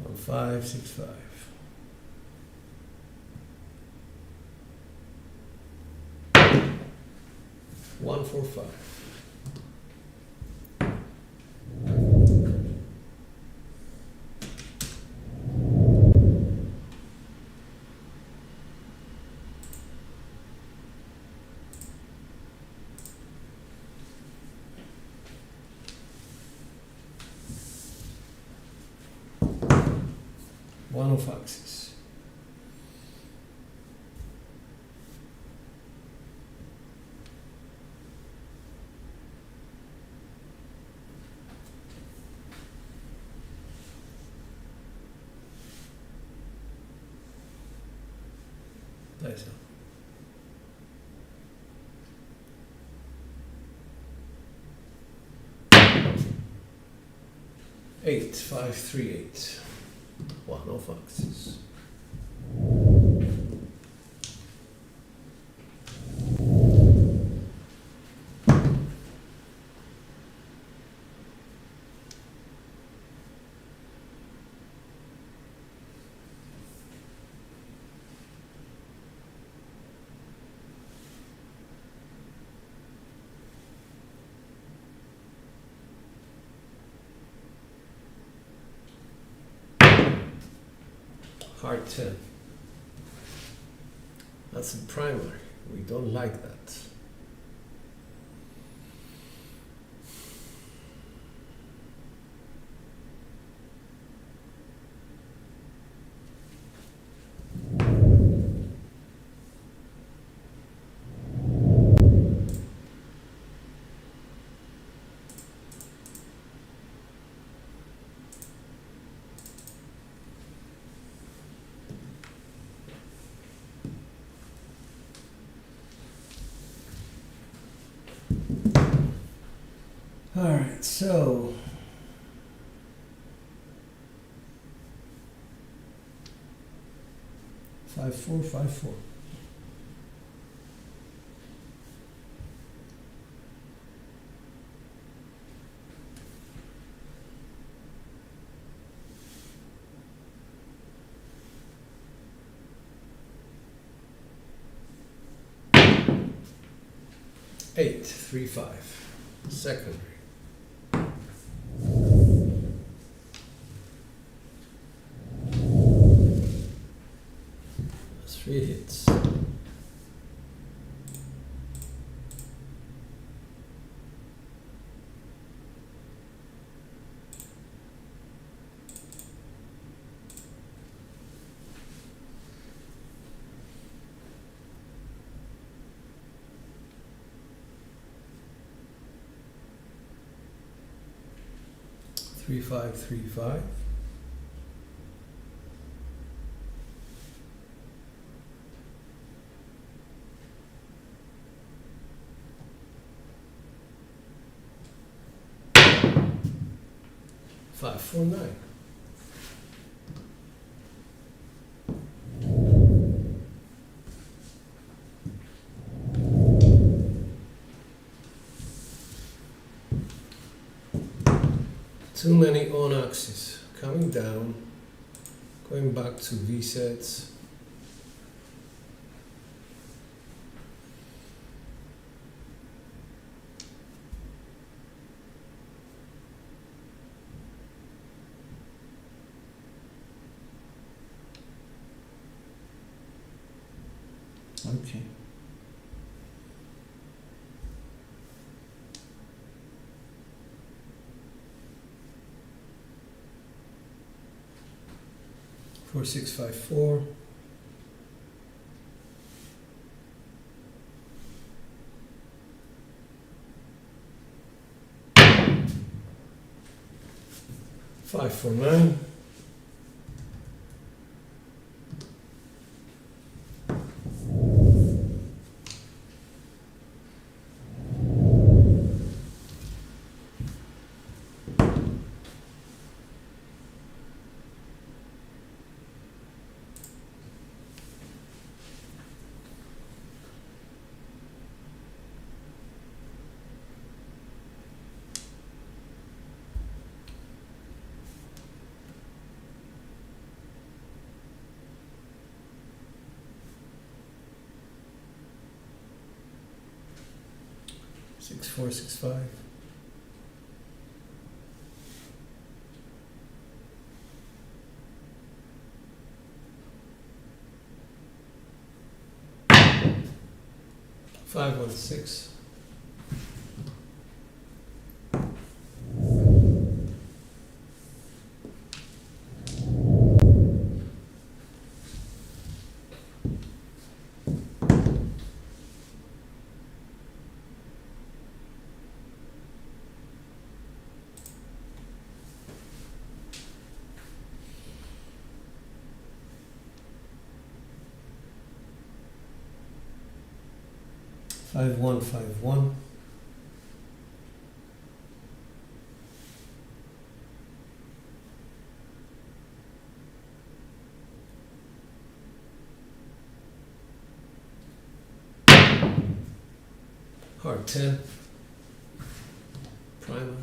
One, 5, 6, 5. One, 4, 5. One of axis. Nice. 8, 5, 3, 8. One of axis. Hard 10. That's a primary. We don't like that. All right, so five, 4, 5, 4. Eight, 3, 5. Secondary. That's 3 hits. 3535. Five, 4, 9. Too many on axis. Coming down, going back to V sets. Okay. Four, 6, 5, 4. Five, 4, 9. Six, 4, 6, 5. Five, 1, 6. Five, 1, 5, 1. Hard 10. Primer.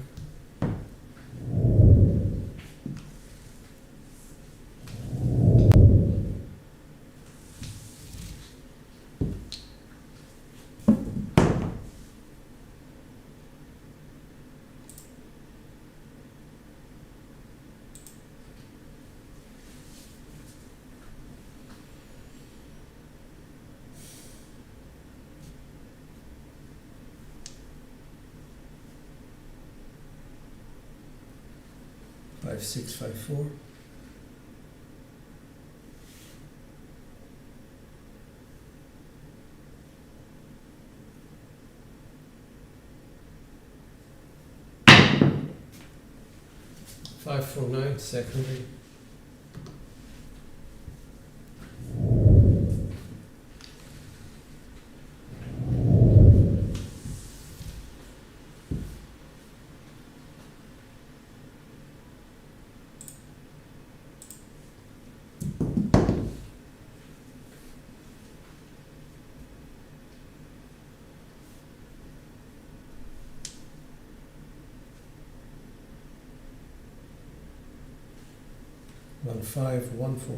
Five, 6, 5, 4. Five, 4, 9, secondary. One, 5, 1, 4.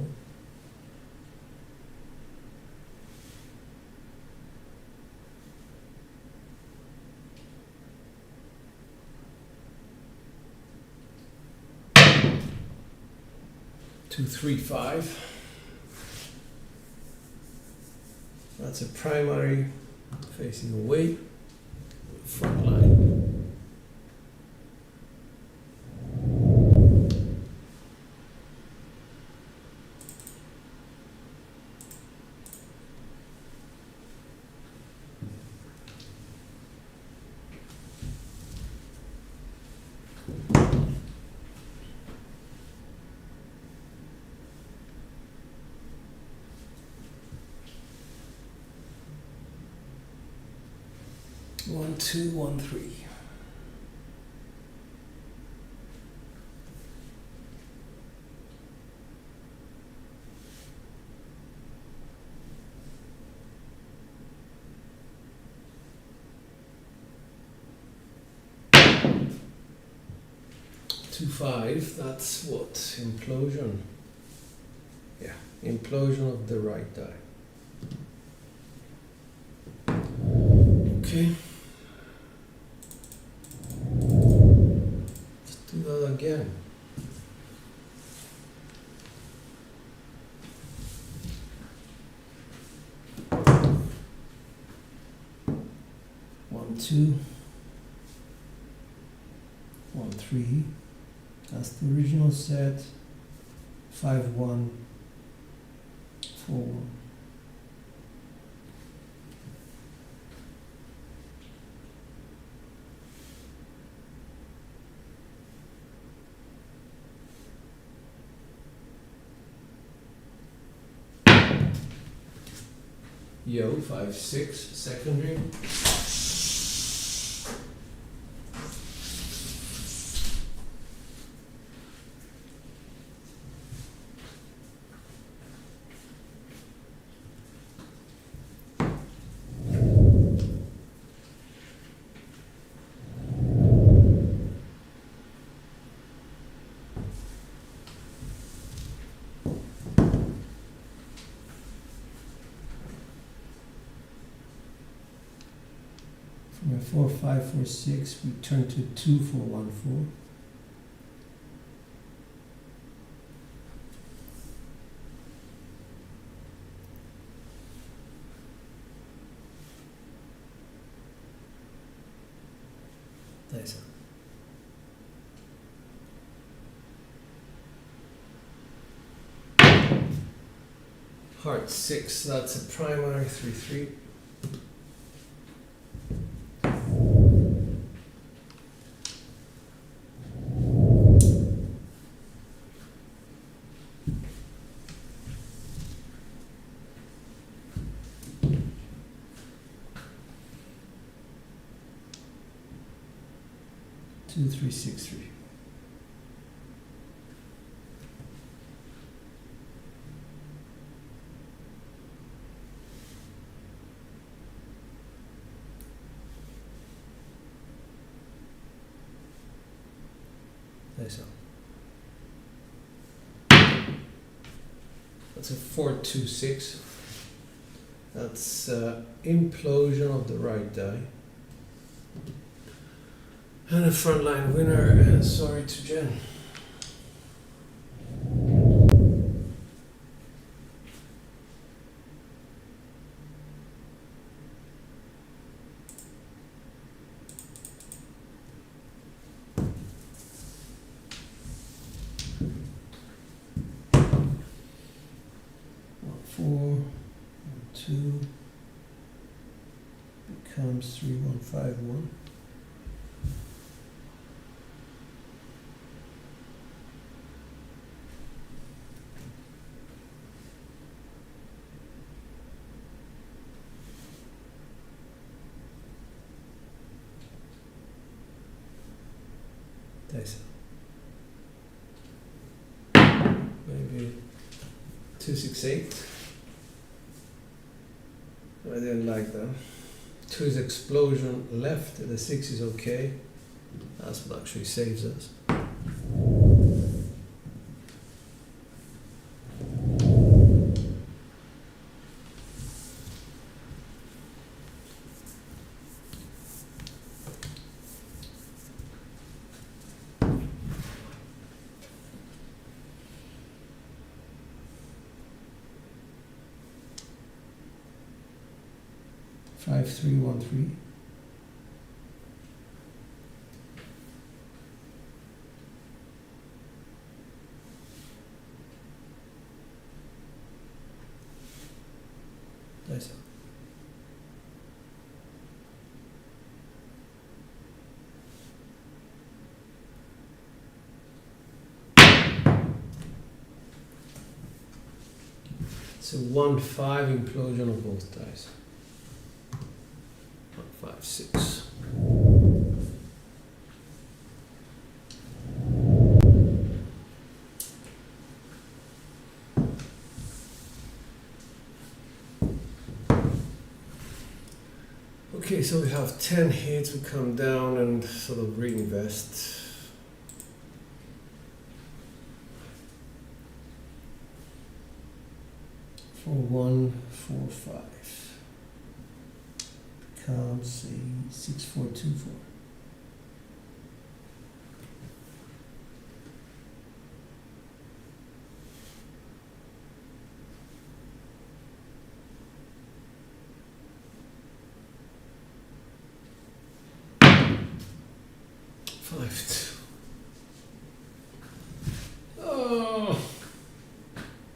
Two, 3, 5. That's a primary facing away, front line. 1, 2, 1, 3. Two, 5, that's what? Implosion. Yeah, implosion of the right die. Okay. Let's do that again. One, 2, 1, 3. That's the original set. 5, 1, 4, 1. Yo, 5, 6, secondary. From a 4, 5, 4, 6, we turn to 2, 4, 1, 4. Nice. Heart 6, that's a primary 3, 3. Two, 3, 6, 3. Nice. That's a 4, 2, 6. That's implosion of the right die. And a frontline winner, sorry to Jen. One, 4, 1, 2, becomes 3, 1, 5, 1. Nice. Maybe 2, 6, 8. I didn't like that. 2 is explosion left, the 6 is okay. That's what actually saves us. Five, 3, 1, 3. Nice. It's a 1, 5 implosion of both dice. 1, 5, 6. so we have 10 hits, we come down and sort of reinvest. For 1, 4, 5. Becomes a 6, 4, 2, 4. Oh,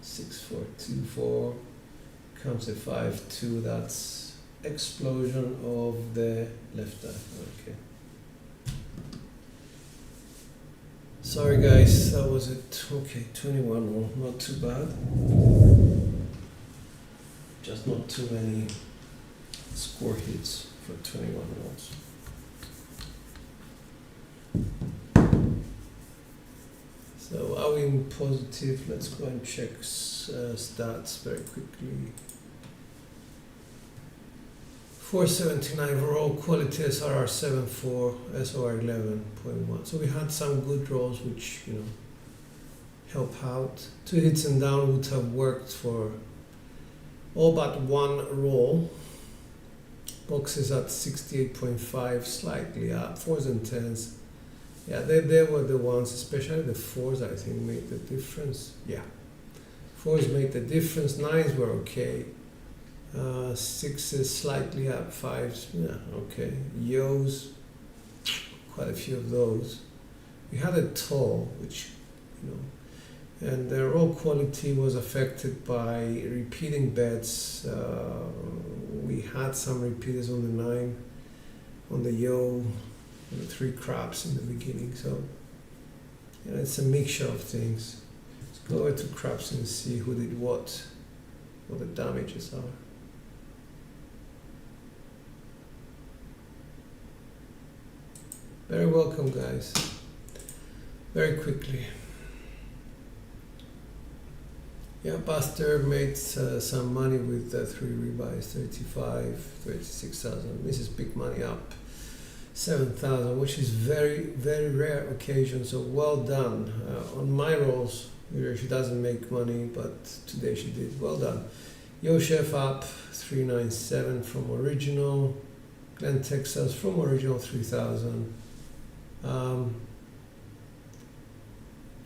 6, 4, 2, 4 comes a 5, 2. That's explosion of the left eye. Okay. Sorry guys, that was it. Okay, 21 more, not too bad. Just not too many score hits for 21 rolls. So are we in positive? Let's go and check stats very quickly. 479 overall, quality SRR 7.4, SOR 11.1. So we had some good rolls which, you know, help out. 2 hits and down would have worked for all but one roll. Boxes at 68.5, slightly up. 4s and 10s. Yeah, they were the ones, especially the 4s, I think, made the difference. Yeah, 4s made the difference. 9s were okay. 6s slightly up. 5s, yeah, okay. Yos, quite a few of those. We had a tall, which, you know, and the roll quality was affected by repeating bets. We had some repeaters on the 9, on the yo, and the 3 craps in the beginning, so you know, it's a mixture of things. Let's go over to craps and see who did what the damages are. Very welcome, guys. Very quickly. Yeah, Buster made some money with 3 rebuys, 35, 36,000. This is big money up. 7,000, which is very, very rare occasion, so well done. On my rolls, she doesn't make money, but today she did. Well done. Yo Chef up 397 from original. Glenn Texas from original 3,000.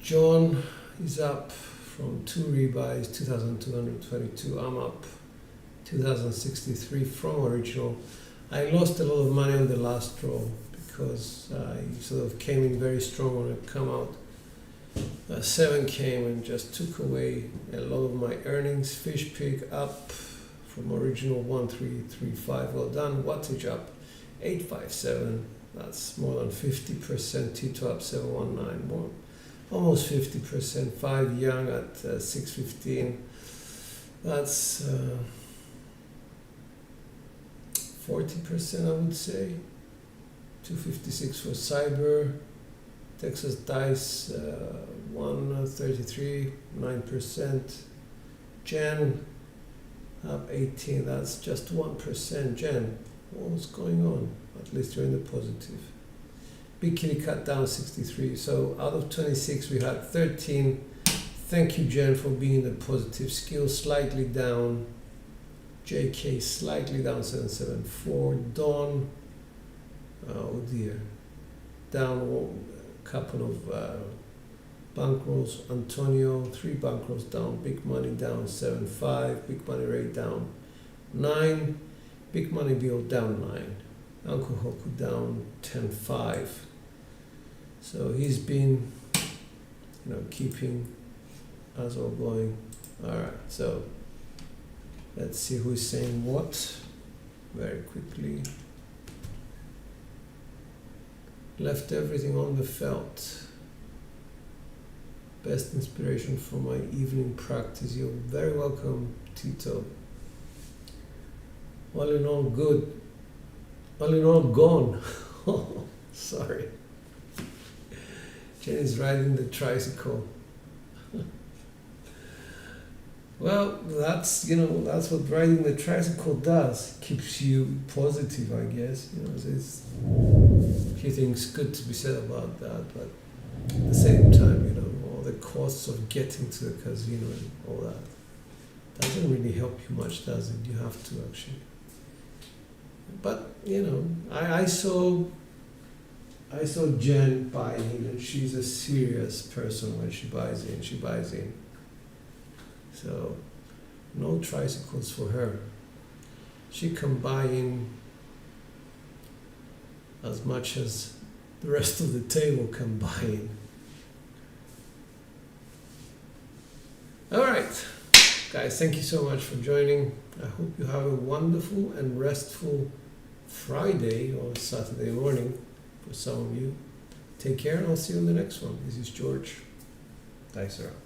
John is up from 2 rebuys, 2,222. I'm up 2,063 from original. I lost a lot of money on the last roll because I sort of came in very strong on it, come out. 7 came and just took away a lot of my earnings. Fish pig up from original 1,335. Well done. Wattage up 857. That's more than 50%. Tito up 719. More, almost 50%. 5 young at 615. That's 40%, I would say. 256 for Cyber. Texas Dice 133, 9%. Jen up 18, that's just 1%. Jen, what's going on? At least you're in the positive. Big Kitty cut down 63. So out of 26, we had 13. Thank you, Jen, for being in the positive. Skill slightly down. JK slightly down 774. Dawn, oh dear, down a couple of bankrolls. Antonio, 3 bankrolls down. Big Money down 7.5. Big Money Ray down 9. Big Money Bill down 9. Uncle Hoku down 10.5. So he's been, you know, keeping us all going. All right, so let's see who's saying what very quickly. Left everything on the felt. Best inspiration for my evening practice. You're very welcome, Tito. All in all, good. All in all, gone. Sorry. Jenny's riding the tricycle. Well, that's what riding the tricycle does. Keeps you positive, I guess. There's a few things good to be said about that, but at the same time, all the costs of getting to the casino and all that doesn't really help you much, does it? You have to actually. But I saw Jen buying in, and she's a serious person when she buys in. She buys in. So, no tricycles for her. She can buy in as much as the rest of the table can buy in. All right, guys, thank you so much for joining. I hope you have a wonderful and restful Friday or Saturday morning for some of you. Take care, and I'll see you in the next one. This is George. Dice are out.